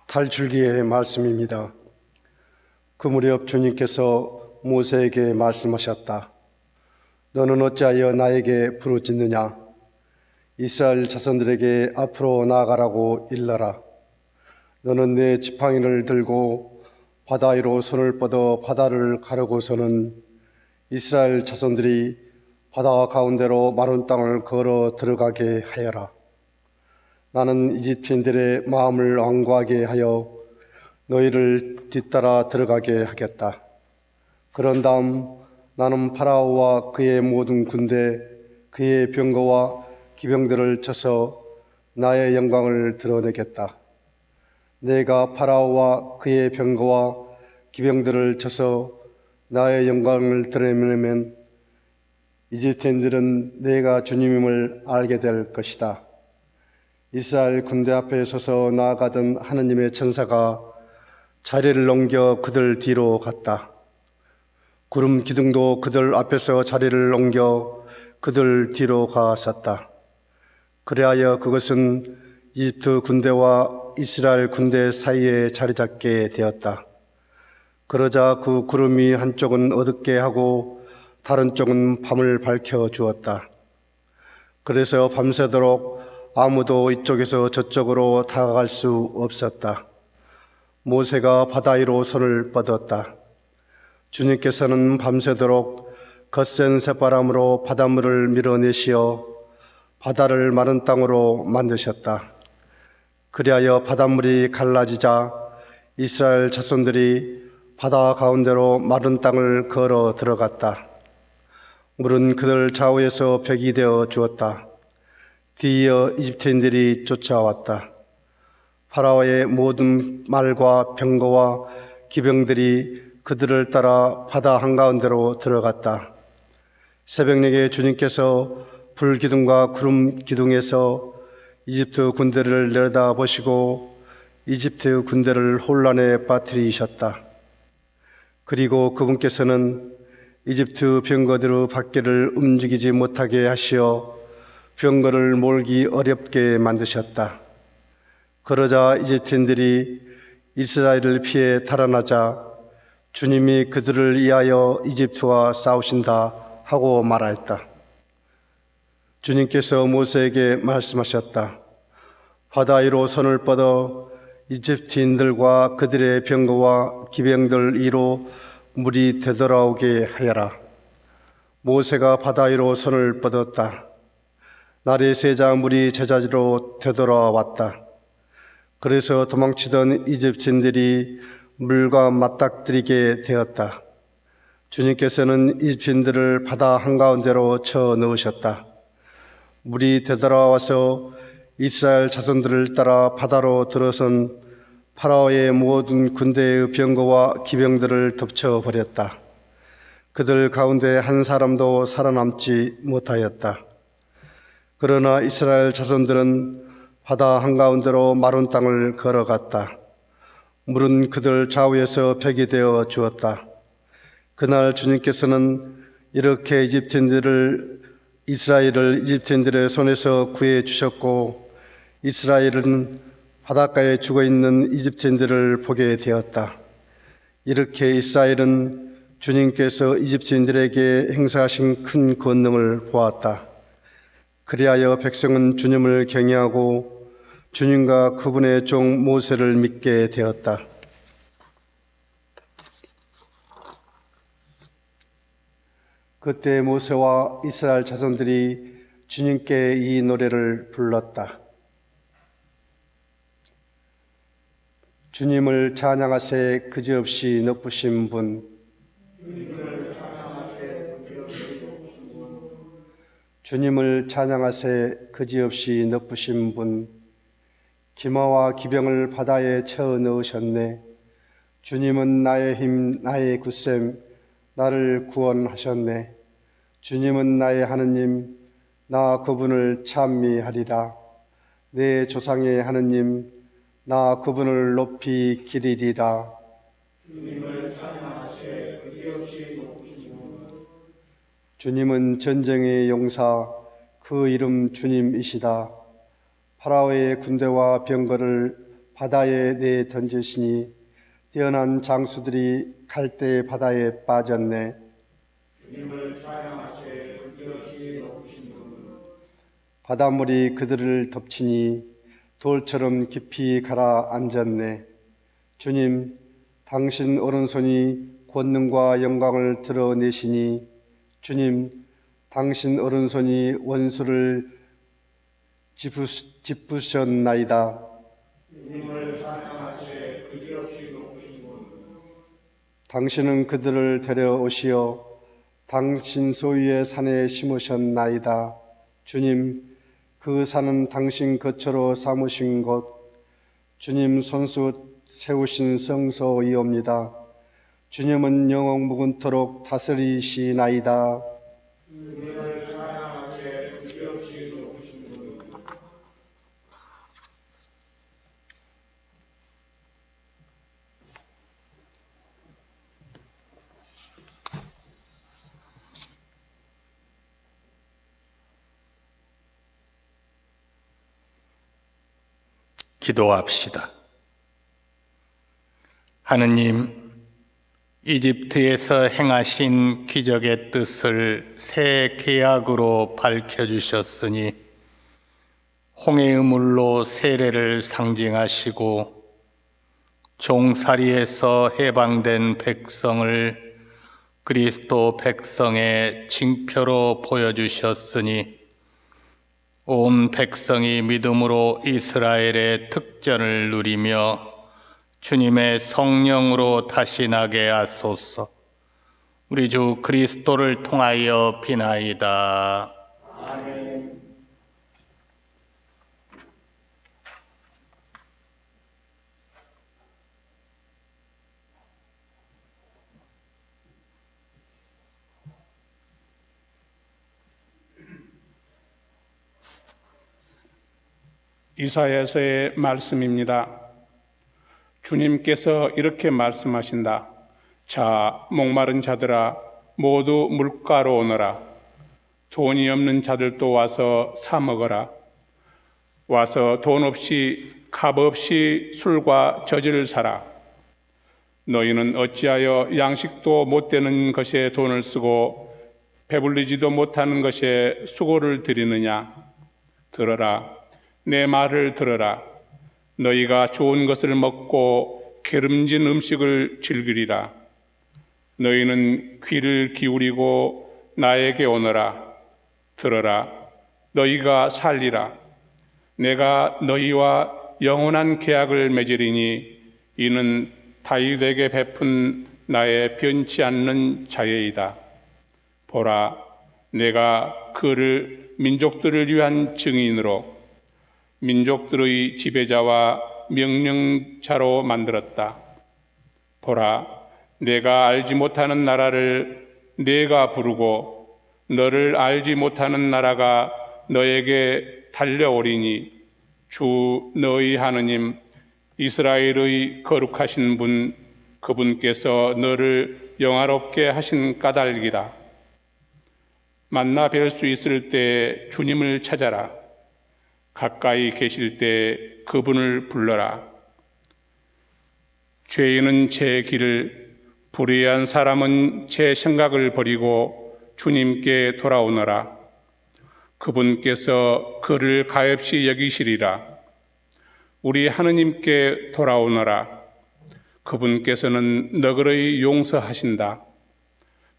탈출기의 말씀입니다. 그 무렵 주님께서 모세에게 말씀하셨다. 너는 어찌하여 나에게 부르짖느냐? 이스라엘 자손들에게 앞으로 나아가라고 일러라. 너는 내 지팡이를 들고 바다 위로 손을 뻗어 바다를 가르고서는 이스라엘 자손들이 바다 가운데로 마른 땅을 걸어 들어가게 하여라. 나는 이집트인들의 마음을 완고하게 하여 너희를 뒤따라 들어가게 하겠다. 그런 다음 나는 파라오와 그의 모든 군대, 그의 병거와 기병들을 쳐서 나의 영광을 드러내겠다. 내가 파라오와 그의 병거와 기병들을 쳐서 나의 영광을 드러내면 이집트인들은 내가 주님임을 알게 될 것이다. 이스라엘 군대 앞에 서서 나아가던 하느님의 천사가 자리를 넘겨 그들 뒤로 갔다. 구름 기둥도 그들 앞에서 자리를 옮겨 그들 뒤로 가섰다. 그리하여 그것은 이집트 군대와 이스라엘 군대 사이에 자리 잡게 되었다. 그러자 그 구름이 한쪽은 어둡게 하고 다른 쪽은 밤을 밝혀 주었다. 그래서 밤새도록 아무도 이쪽에서 저쪽으로 다가갈 수 없었다. 모세가 바다 위로 손을 뻗었다. 주님께서는 밤새도록 거센 새바람으로 바닷물을 밀어내시어 바다를 마른 땅으로 만드셨다. 그리하여 바닷물이 갈라지자 이스라엘 자손들이 바다 가운데로 마른 땅을 걸어 들어갔다. 물은 그들 좌우에서 벽이 되어 주었다. 뒤이어 이집트인들이 쫓아왔다. 파라오의 모든 말과 병거와 기병들이 그들을 따라 바다 한가운데로 들어갔다. 새벽녘에 주님께서 불기둥과 구름 기둥에서 이집트 군대를 내려다보시고 이집트 군대를 혼란에 빠뜨리셨다. 그리고 그분께서는 이집트 병거들의 밖에를 움직이지 못하게 하시어 병거를 몰기 어렵게 만드셨다. 그러자 이집트인들이 이스라엘을 피해 달아나자 주님이 그들을 위하여 이집트와 싸우신다 하고 말하였다. 주님께서 모세에게 말씀하셨다. 바다 위로 손을 뻗어 이집트인들과 그들의 병거와 기병들 위로 물이 되돌아오게 하여라. 모세가 바다 위로 손을 뻗었다. 날이 새자 물이 제자리로 되돌아왔다. 그래서 도망치던 이집트인들이 물과 맞닥뜨리게 되었다. 주님께서는 이집트인들을 바다 한가운데로 쳐 넣으셨다. 물이 되돌아와서 이스라엘 자손들을 따라 바다로 들어선 파라오의 모든 군대의 병거와 기병들을 덮쳐버렸다. 그들 가운데 한 사람도 살아남지 못하였다. 그러나 이스라엘 자손들은 바다 한가운데로 마른 땅을 걸어갔다. 물은 그들 좌우에서 벽이 되어 주었다. 그날 주님께서는 이렇게 이스라엘을 이집트인들의 손에서 구해 주셨고 이스라엘은 바닷가에 죽어있는 이집트인들을 보게 되었다. 이렇게 이스라엘은 주님께서 이집트인들에게 행사하신 큰 권능을 보았다. 그리하여 백성은 주님을 경외하고 주님과 그분의 종 모세를 믿게 되었다. 그때 모세와 이스라엘 자손들이 주님께 이 노래를 불렀다. 주님을 찬양하세 그지없이 높으신 분. 주님을 찬양하세 그지없이 높으신 분. 기마와 기병을 바다에 쳐 넣으셨네. 주님은 나의 힘, 나의 굳셈, 나를 구원하셨네. 주님은 나의 하느님, 나 그분을 찬미하리라. 내 조상의 하느님, 나 그분을 높이 기리리라. 주님을 찬양하세 그지없이 높으신 분. 주님은 전쟁의 용사, 그 이름 주님이시다. 파라오의 군대와 병거를 바다에 내던지시니 뛰어난 장수들이 갈대 바다에 빠졌네. 바닷물이 그들을 덮치니 돌처럼 깊이 가라앉았네. 주님, 당신 오른손이 권능과 영광을 드러내시니 주님, 당신 오른손이 원수를 짚으셨나이다. 당신은 그들을 데려오시어 당신 소유의 산에 심으셨나이다. 주님, 그 산은 당신 거처로 삼으신 곳, 주님 손수 세우신 성소이옵니다. 주님은 영원 무근토록 다스리시나이다. 기도합시다. 하느님, 이집트에서 행하신 기적의 뜻을 새 계약으로 밝혀주셨으니 홍해의 물로 세례를 상징하시고 종살이에서 해방된 백성을 그리스도 백성의 징표로 보여주셨으니 온 백성이 믿음으로 이스라엘의 특전을 누리며 주님의 성령으로 다시 나게 하소서. 우리 주 그리스도를 통하여 비나이다. 아멘. 이사야서의 말씀입니다. 주님께서 이렇게 말씀하신다. 자, 목마른 자들아 모두 물가로 오너라. 돈이 없는 자들도 와서 사 먹어라. 와서 돈 없이 값 없이 술과 저지를 사라. 너희는 어찌하여 양식도 못 되는 것에 돈을 쓰고 배불리지도 못하는 것에 수고를 들이느냐. 들어라. 내 말을 들어라. 너희가 좋은 것을 먹고 기름진 음식을 즐기리라. 너희는 귀를 기울이고 나에게 오너라. 들어라. 너희가 살리라. 내가 너희와 영원한 계약을 맺으리니 이는 다윗에게 베푼 나의 변치 않는 자예이다. 보라, 내가 그를 민족들을 위한 증인으로 민족들의 지배자와 명령자로 만들었다. 보라, 내가 알지 못하는 나라를 내가 부르고 너를 알지 못하는 나라가 너에게 달려오리니 주 너희 하느님 이스라엘의 거룩하신 분 그분께서 너를 영화롭게 하신 까닭이다. 만나 뵐 수 있을 때 주님을 찾아라. 가까이 계실 때 그분을 불러라. 죄인은 제 길을, 불의한 사람은 제 생각을 버리고 주님께 돌아오너라. 그분께서 그를 가엾이 여기시리라. 우리 하느님께 돌아오너라. 그분께서는 너그러이 용서하신다.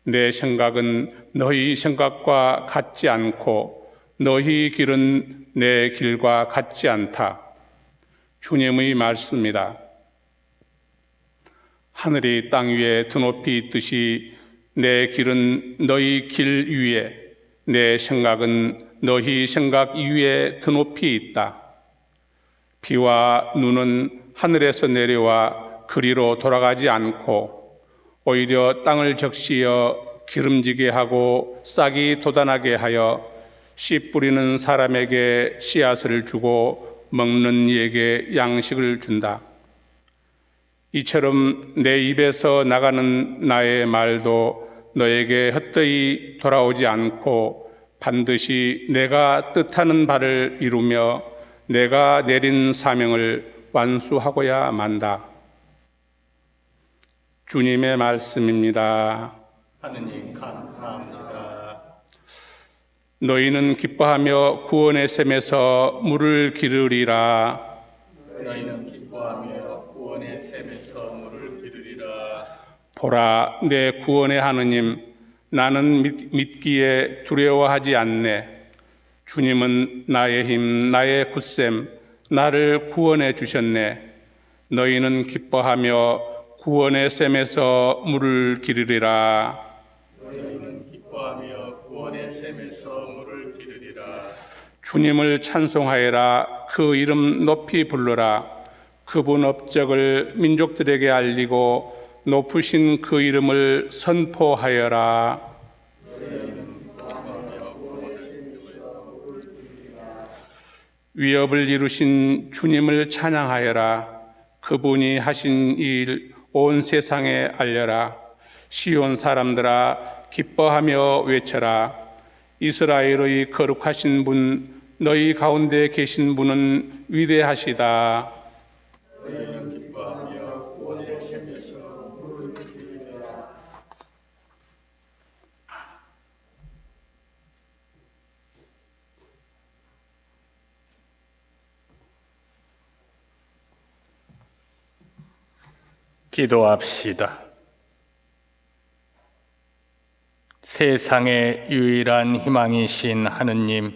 내 생각은 너희 생각과 같지 않고 너희 길은 내 길과 같지 않다. 주님의 말씀이다. 하늘이 땅 위에 드높이 있듯이 내 길은 너희 길 위에, 내 생각은 너희 생각 위에 드높이 있다. 비와 눈은 하늘에서 내려와 그리로 돌아가지 않고 오히려 땅을 적시어 기름지게 하고 싹이 돋아나게 하여 씨 뿌리는 사람에게 씨앗을 주고 먹는 이에게 양식을 준다. 이처럼 내 입에서 나가는 나의 말도 너에게 헛되이 돌아오지 않고 반드시 내가 뜻하는 바를 이루며 내가 내린 사명을 완수하고야 만다. 주님의 말씀입니다. 하느님 감사합니다. 너희는 기뻐하며 구원의 샘에서 물을 기르리라. 너희는 기뻐하며 구원의 샘에서 물을 기르리라. 보라, 내 구원의 하느님, 나는 믿기에 두려워하지 않네. 주님은 나의 힘, 나의 굳셈, 나를 구원해 주셨네. 너희는 기뻐하며 구원의 샘에서 물을 기르리라. 너희는 기뻐하며 구원의 샘에서 물을 기르리라. 주님을 찬송하여라. 그 이름 높이 불러라. 그분 업적을 민족들에게 알리고 높으신 그 이름을 선포하여라. 위협을 이루신 주님을 찬양하여라. 그분이 하신 일 온 세상에 알려라. 시온 사람들아 기뻐하며 외쳐라. 이스라엘의 거룩하신 분, 너희 가운데 계신 분은 위대하시다. 너희는 기뻐하며 구원의 샘에서 물을 기르리라. 기도합시다. 세상의 유일한 희망이신 하느님,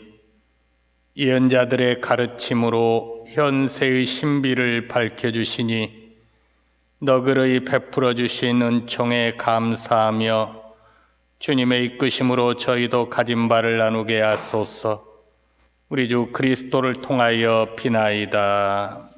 예언자들의 가르침으로 현세의 신비를 밝혀주시니 너그러이 베풀어 주신 은총에 감사하며 주님의 이끄심으로 저희도 가진 바를 나누게 하소서. 우리 주 그리스도를 통하여 비나이다.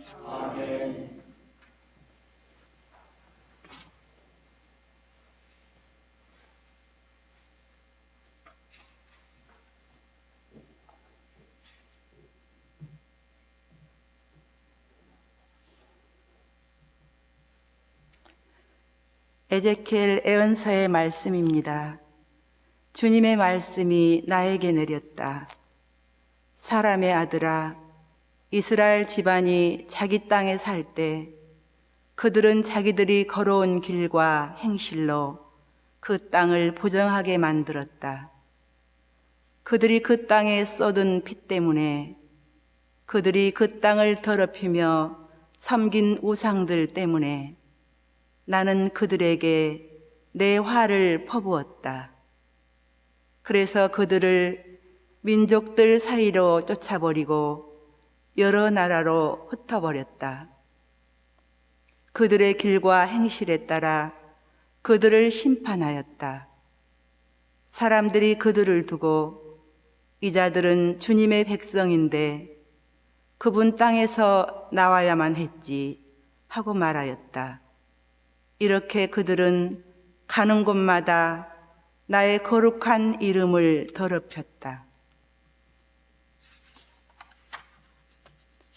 에제키엘 예언서의 말씀입니다. 주님의 말씀이 나에게 내렸다. 사람의 아들아, 이스라엘 집안이 자기 땅에 살 때 그들은 자기들이 걸어온 길과 행실로 그 땅을 부정하게 만들었다. 그들이 그 땅에 쏟은 피 때문에, 그들이 그 땅을 더럽히며 섬긴 우상들 때문에 나는 그들에게 내 화를 퍼부었다. 그래서 그들을 민족들 사이로 쫓아버리고 여러 나라로 흩어버렸다. 그들의 길과 행실에 따라 그들을 심판하였다. 사람들이 그들을 두고 이 자들은 주님의 백성인데 그분 땅에서 나와야만 했지 하고 말하였다. 이렇게 그들은 가는 곳마다 나의 거룩한 이름을 더럽혔다.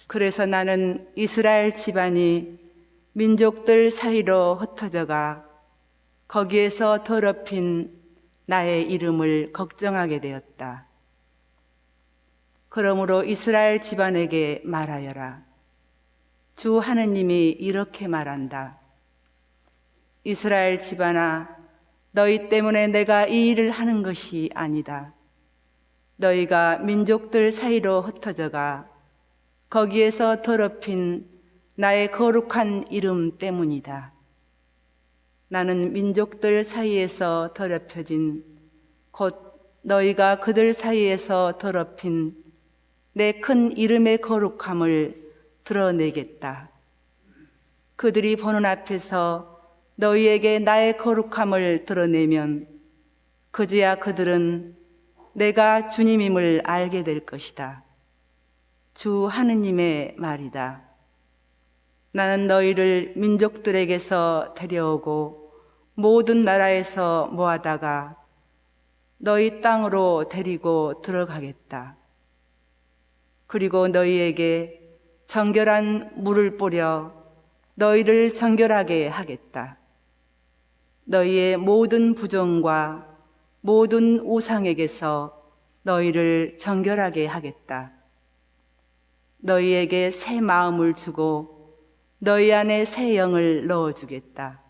그래서 나는 이스라엘 집안이 민족들 사이로 흩어져가 거기에서 더럽힌 나의 이름을 걱정하게 되었다. 그러므로 이스라엘 집안에게 말하여라. 주 하느님이 이렇게 말한다. 이스라엘 집안아, 너희 때문에 내가 이 일을 하는 것이 아니다. 너희가 민족들 사이로 흩어져가 거기에서 더럽힌 나의 거룩한 이름 때문이다. 나는 민족들 사이에서 더럽혀진, 곧 너희가 그들 사이에서 더럽힌 내 큰 이름의 거룩함을 드러내겠다. 그들이 보는 앞에서 너희에게 나의 거룩함을 드러내면 그제야 그들은 내가 주님임을 알게 될 것이다. 주 하느님의 말이다. 나는 너희를 민족들에게서 데려오고 모든 나라에서 모아다가 너희 땅으로 데리고 들어가겠다. 그리고 너희에게 정결한 물을 뿌려 너희를 정결하게 하겠다. 너희의 모든 부정과 모든 우상에게서 너희를 정결하게 하겠다. 너희에게 새 마음을 주고 너희 안에 새 영을 넣어주겠다.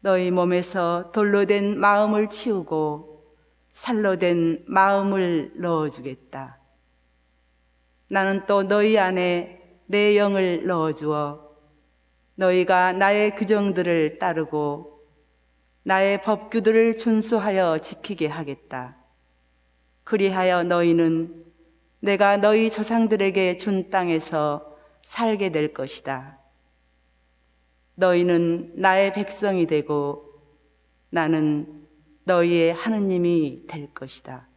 너희 몸에서 돌로 된 마음을 치우고 살로 된 마음을 넣어주겠다. 나는 또 너희 안에 내 영을 넣어주어 너희가 나의 규정들을 따르고 나의 법규들을 준수하여 지키게 하겠다. 그리하여 너희는 내가 너희 조상들에게 준 땅에서 살게 될 것이다. 너희는 나의 백성이 되고 나는 너희의 하느님이 될 것이다.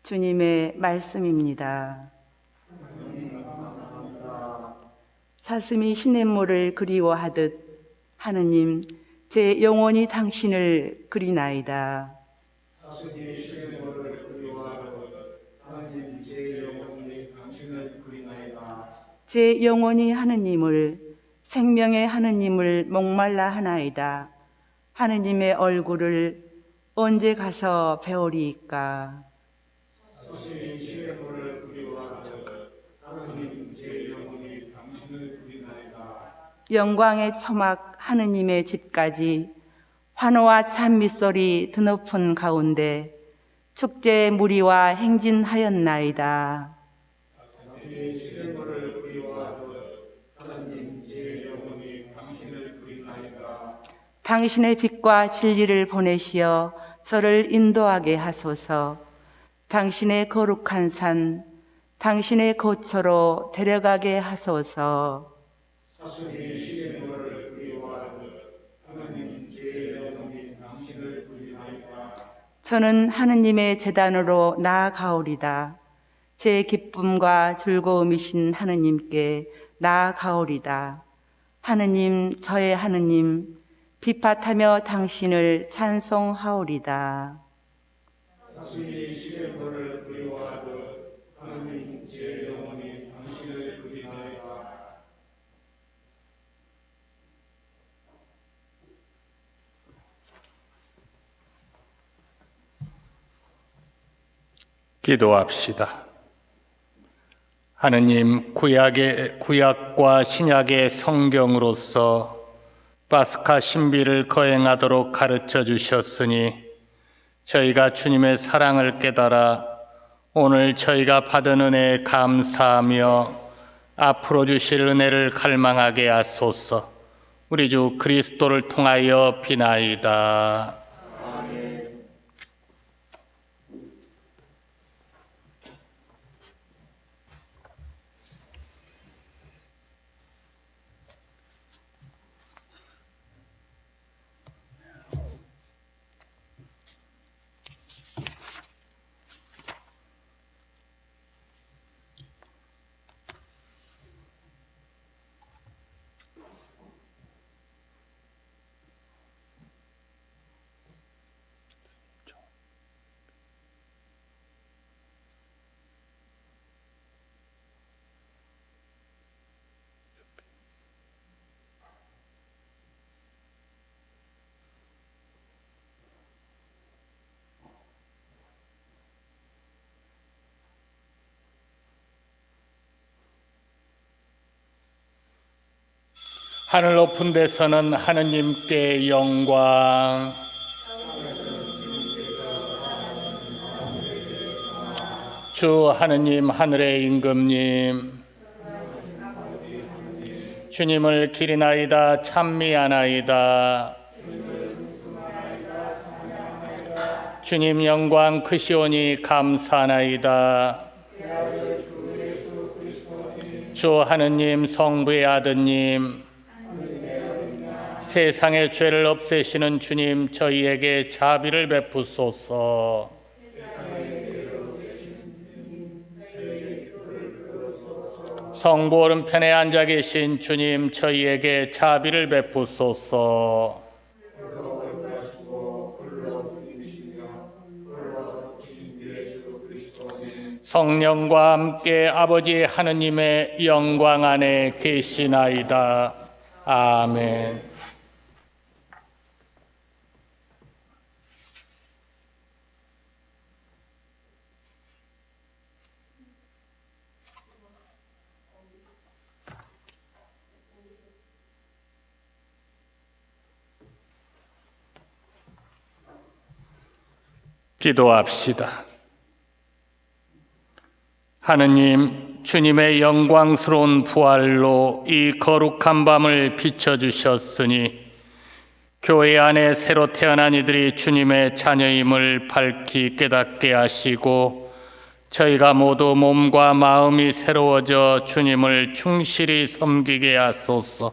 주님의 말씀입니다. 사슴이 시냇물을 그리워하듯 하느님 제 영혼이 당신을 그리나이다. 제 영혼이 하느님을 생명의 하느님을 목말라 하나이다. 하느님의 얼굴을 언제 가서 배우리이까. 영광의 초막 하느님의 집까지 환호와 찬미소리 드높은 가운데 축제의 무리와 행진하였나이다. 당신의 빛과 진리를 보내시어 저를 인도하게 하소서. 당신의 거룩한 산, 당신의 거처로 데려가게 하소서. 저는 하느님의 제단으로 나아가오리다. 제 기쁨과 즐거움이신 하느님께 나아가오리다. 하느님, 저의 하느님, 비팟하며 당신을 찬송하오리다. 기도합시다. 하느님, 구약과 신약의 성경으로서 파스카 신비를 거행하도록 가르쳐 주셨으니 저희가 주님의 사랑을 깨달아 오늘 저희가 받은 은혜에 감사하며 앞으로 주실 은혜를 갈망하게 하소서. 우리 주 그리스도를 통하여 비나이다. 하늘 높은 데서는 하느님께 영광, 주 하느님 하늘의 임금님, 주님을 기리나이다 찬미하나이다. 주님 영광 크시오니 감사하나이다. 주 하느님 성부의 아드님, 세상의 죄를 없애시는 주님, 저희에게 자비를 베푸소서. 성부 오른편에 앉아 계신 주님, 저희에게 자비를 베푸소서. 성령과 함께 아버지 하느님의 영광 안에 계시나이다. 아멘. 기도합시다. 하느님, 주님의 영광스러운 부활로 이 거룩한 밤을 비춰주셨으니 교회 안에 새로 태어난 이들이 주님의 자녀임을 밝히 깨닫게 하시고 저희가 모두 몸과 마음이 새로워져 주님을 충실히 섬기게 하소서.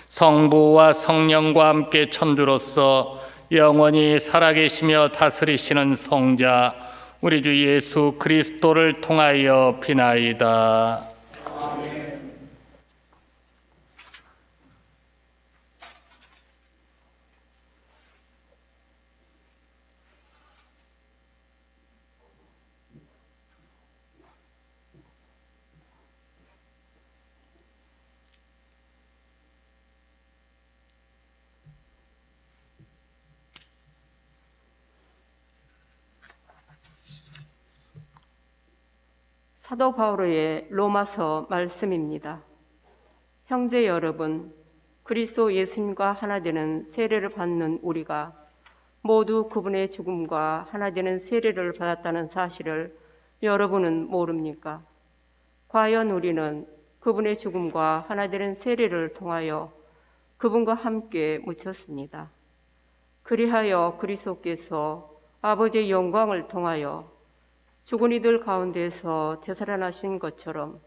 성부와 성령과 함께 천주로서 영원히 살아계시며 다스리시는 성자 우리 주 예수 그리스도를 통하여 비나이다. 사도 바울의 로마서 말씀입니다. 형제 여러분, 그리스도 예수님과 하나 되는 세례를 받는 우리가 모두 그분의 죽음과 하나 되는 세례를 받았다는 사실을 여러분은 모릅니까? 과연 우리는 그분의 죽음과 하나 되는 세례를 통하여 그분과 함께 묻혔습니다. 그리하여 그리스도께서 아버지의 영광을 통하여 죽은 이들 가운데서 되살아나신 것처럼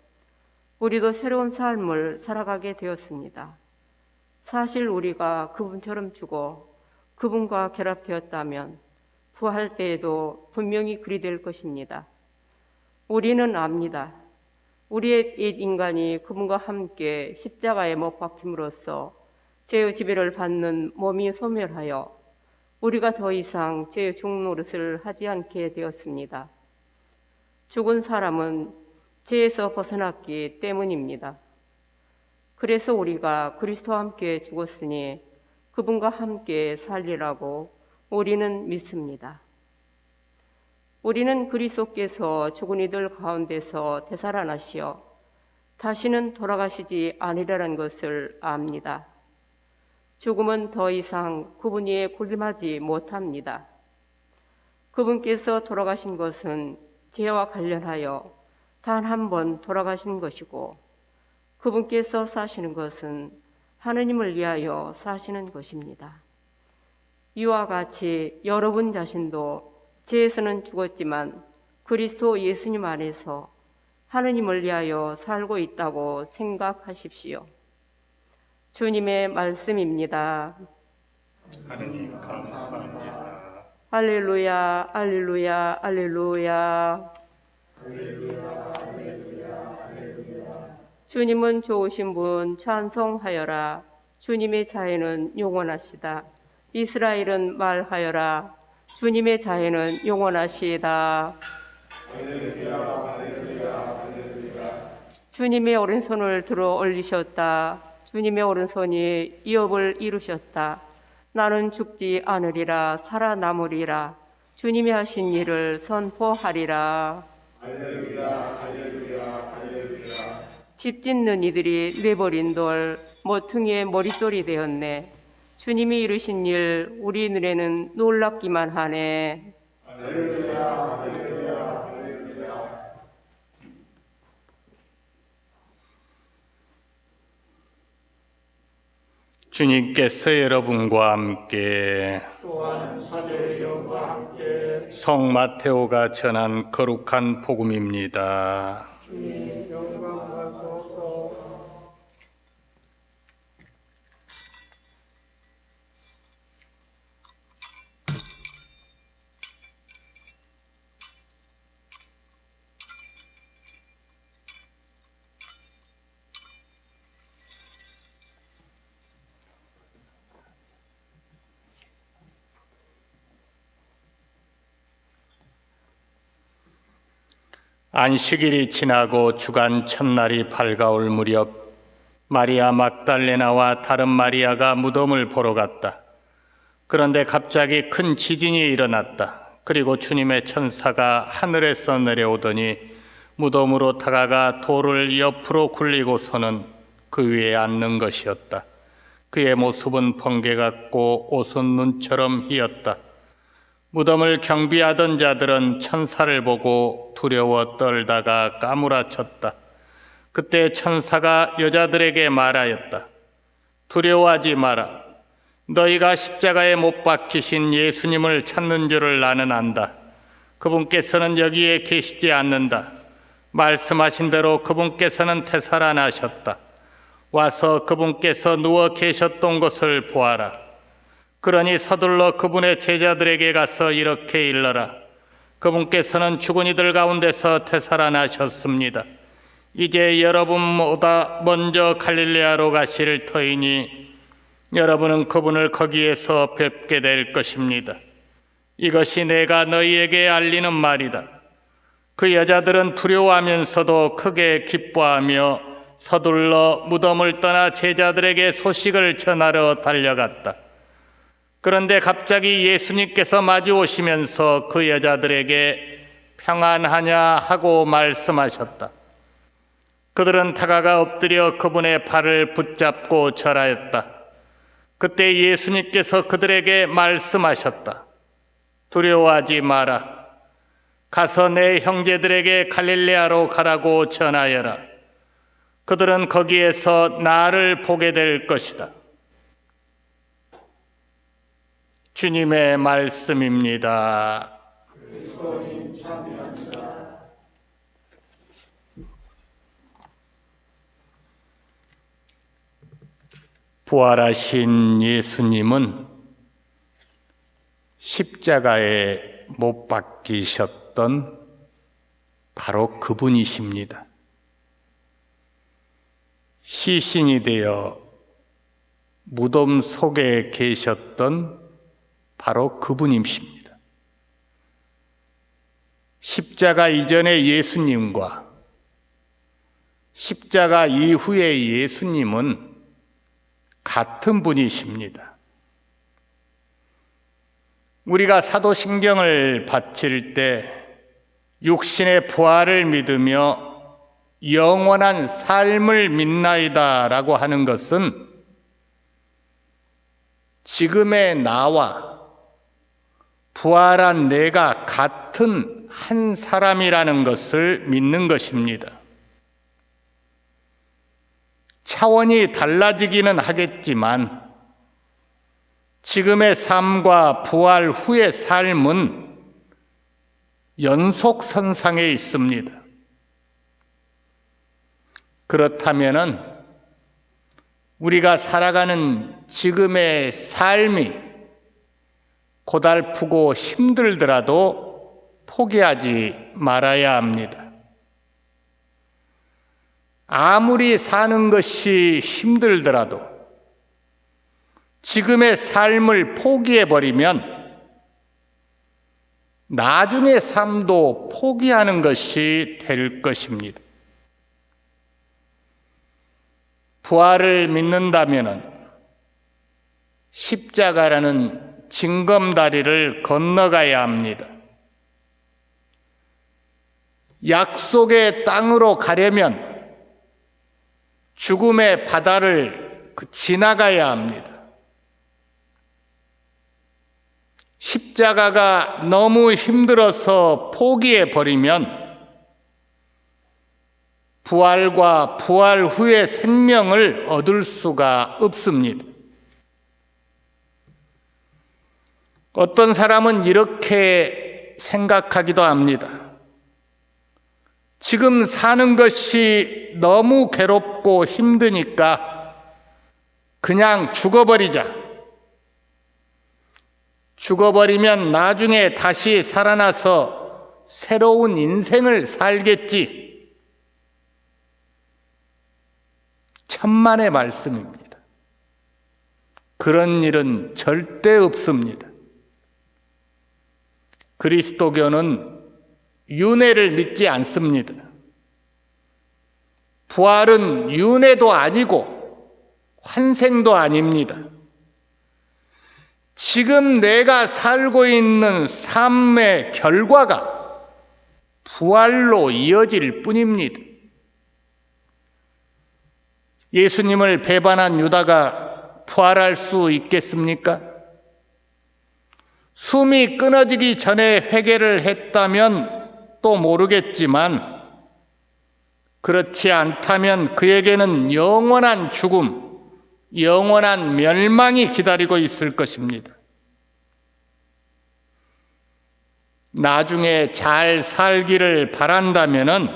우리도 새로운 삶을 살아가게 되었습니다. 사실 우리가 그분처럼 죽어 그분과 결합되었다면 부활 때에도 분명히 그리 될 것입니다. 우리는 압니다. 우리의 옛 인간이 그분과 함께 십자가에 못 박힘으로써 죄의 지배를 받는 몸이 소멸하여 우리가 더 이상 죄의 종노릇을 하지 않게 되었습니다. 죽은 사람은 죄에서 벗어났기 때문입니다. 그래서 우리가 그리스도와 함께 죽었으니 그분과 함께 살리라고 우리는 믿습니다. 우리는 그리스도께서 죽은 이들 가운데서 되살아나시어 다시는 돌아가시지 아니라는 것을 압니다. 죽음은 더 이상 그분 위에 군림하지 못합니다. 그분께서 돌아가신 것은 죄와 관련하여 단 한 번 돌아가신 것이고 그분께서 사시는 것은 하느님을 위하여 사시는 것입니다. 이와 같이 여러분 자신도 죄에서는 죽었지만 그리스도 예수님 안에서 하느님을 위하여 살고 있다고 생각하십시오. 주님의 말씀입니다. 하느님 감사합니다. 할렐루야, 할렐루야, 할렐루야. 주님은 좋으신 분 찬송하여라. 주님의 자애는 영원하시다. 이스라엘은 말하여라. 주님의 자애는 영원하시다. 주님의 오른손을 들어 올리셨다. 주님의 오른손이 이업을 이루셨다. 나는 죽지 않으리라 살아남으리라. 주님이 하신 일을 선포하리라. 할렐루야, 할렐루야, 할렐루야. 집 짓는 이들이 내버린 돌 모퉁이의 머릿돌이 되었네. 주님이 이루신 일 우리 눈에는 놀랍기만 하네. 할렐루야, 할렐루야, 할렐루야. 주님께서 여러분과 함께 성 마테오가 전한 거룩한 복음입니다. 안식일이 지나고 주간 첫날이 밝아올 무렵 마리아 막달레나와 다른 마리아가 무덤을 보러 갔다. 그런데 갑자기 큰 지진이 일어났다. 그리고 주님의 천사가 하늘에서 내려오더니 무덤으로 다가가 돌을 옆으로 굴리고서는 그 위에 앉는 것이었다. 그의 모습은 번개 같고 옷은 눈처럼 희었다. 무덤을 경비하던 자들은 천사를 보고 두려워 떨다가 까무라쳤다. 그때 천사가 여자들에게 말하였다. 두려워하지 마라. 너희가 십자가에 못 박히신 예수님을 찾는 줄을 나는 안다. 그분께서는 여기에 계시지 않는다. 말씀하신 대로 그분께서는 되살아나셨다. 와서 그분께서 누워 계셨던 곳을 보아라. 그러니 서둘러 그분의 제자들에게 가서 이렇게 일러라. 그분께서는 죽은 이들 가운데서 되살아나셨습니다. 이제 여러분보다 먼저 갈릴레아로 가실 터이니 여러분은 그분을 거기에서 뵙게 될 것입니다. 이것이 내가 너희에게 알리는 말이다. 그 여자들은 두려워하면서도 크게 기뻐하며 서둘러 무덤을 떠나 제자들에게 소식을 전하러 달려갔다. 그런데 갑자기 예수님께서 마주 오시면서 그 여자들에게 평안하냐 하고 말씀하셨다. 그들은 다가가 엎드려 그분의 발을 붙잡고 절하였다. 그때 예수님께서 그들에게 말씀하셨다. 두려워하지 마라. 가서 내 형제들에게 갈릴레아로 가라고 전하여라. 그들은 거기에서 나를 보게 될 것이다. 주님의 말씀입니다. 부활하신 예수님은 십자가에 못 박히셨던 바로 그분이십니다. 시신이 되어 무덤 속에 계셨던 바로 그분이십니다. 십자가 이전의 예수님과 십자가 이후의 예수님은 같은 분이십니다. 우리가 사도신경을 바칠 때 육신의 부활을 믿으며 영원한 삶을 믿나이다 라고 하는 것은 지금의 나와 부활한 내가 같은 한 사람이라는 것을 믿는 것입니다. 차원이 달라지기는 하겠지만 지금의 삶과 부활 후의 삶은 연속선상에 있습니다. 그렇다면은 우리가 살아가는 지금의 삶이 고달프고 힘들더라도 포기하지 말아야 합니다. 아무리 사는 것이 힘들더라도 지금의 삶을 포기해버리면 나중의 삶도 포기하는 것이 될 것입니다. 부활을 믿는다면 십자가라는 징검다리를 건너가야 합니다. 약속의 땅으로 가려면 죽음의 바다를 지나가야 합니다. 십자가가 너무 힘들어서 포기해버리면 부활과 부활 후의 생명을 얻을 수가 없습니다. 어떤 사람은 이렇게 생각하기도 합니다. 지금 사는 것이 너무 괴롭고 힘드니까 그냥 죽어버리자. 죽어버리면 나중에 다시 살아나서 새로운 인생을 살겠지. 천만의 말씀입니다. 그런 일은 절대 없습니다. 그리스도교는 윤회를 믿지 않습니다. 부활은 윤회도 아니고 환생도 아닙니다. 지금 내가 살고 있는 삶의 결과가 부활로 이어질 뿐입니다. 예수님을 배반한 유다가 부활할 수 있겠습니까? 숨이 끊어지기 전에 회개를 했다면 또 모르겠지만 그렇지 않다면 그에게는 영원한 죽음, 영원한 멸망이 기다리고 있을 것입니다. 나중에 잘 살기를 바란다면은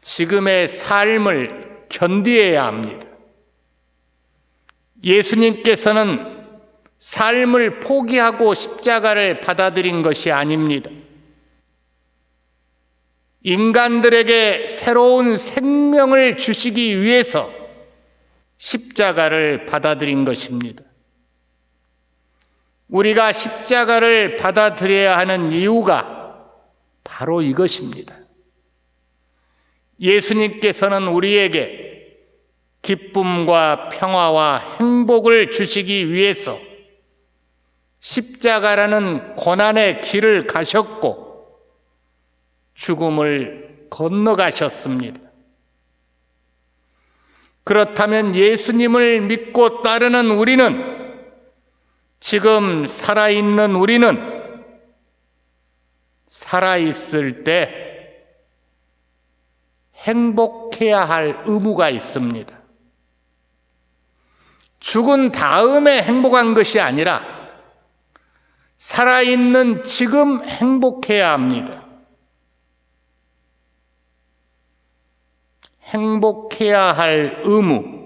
지금의 삶을 견디어야 합니다. 예수님께서는 삶을 포기하고 십자가를 받아들인 것이 아닙니다. 인간들에게 새로운 생명을 주시기 위해서 십자가를 받아들인 것입니다. 우리가 십자가를 받아들여야 하는 이유가 바로 이것입니다. 예수님께서는 우리에게 기쁨과 평화와 행복을 주시기 위해서 십자가라는 고난의 길을 가셨고 죽음을 건너가셨습니다. 그렇다면 예수님을 믿고 따르는 우리는, 지금 살아있는 우리는 살아있을 때 행복해야 할 의무가 있습니다. 죽은 다음에 행복한 것이 아니라 살아있는 지금 행복해야 합니다. 행복해야 할 의무,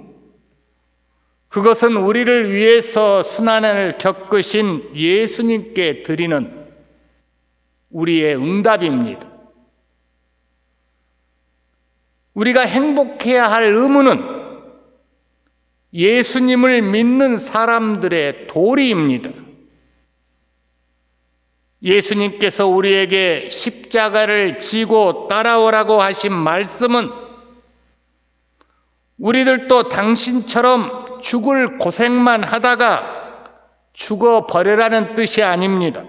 그것은 우리를 위해서 순환을 겪으신 예수님께 드리는 우리의 응답입니다. 우리가 행복해야 할 의무는 예수님을 믿는 사람들의 도리입니다. 예수님께서 우리에게 십자가를 지고 따라오라고 하신 말씀은 우리들도 당신처럼 죽을 고생만 하다가 죽어버려라는 뜻이 아닙니다.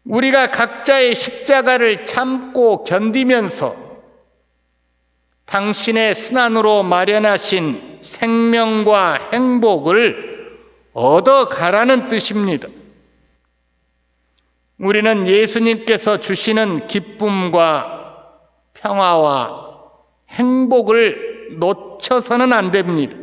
우리가 각자의 십자가를 참고 견디면서 당신의 순환으로 마련하신 생명과 행복을 얻어가라는 뜻입니다. 우리는 예수님께서 주시는 기쁨과 평화와 행복을 놓쳐서는 안 됩니다.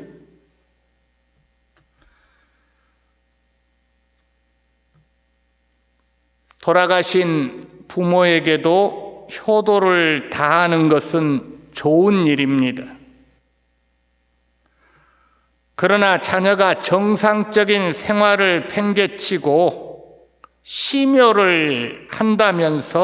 돌아가신 부모에게도 효도를 다하는 것은 좋은 일입니다. 그러나 자녀가 정상적인 생활을 팽개치고 심요를 한다면서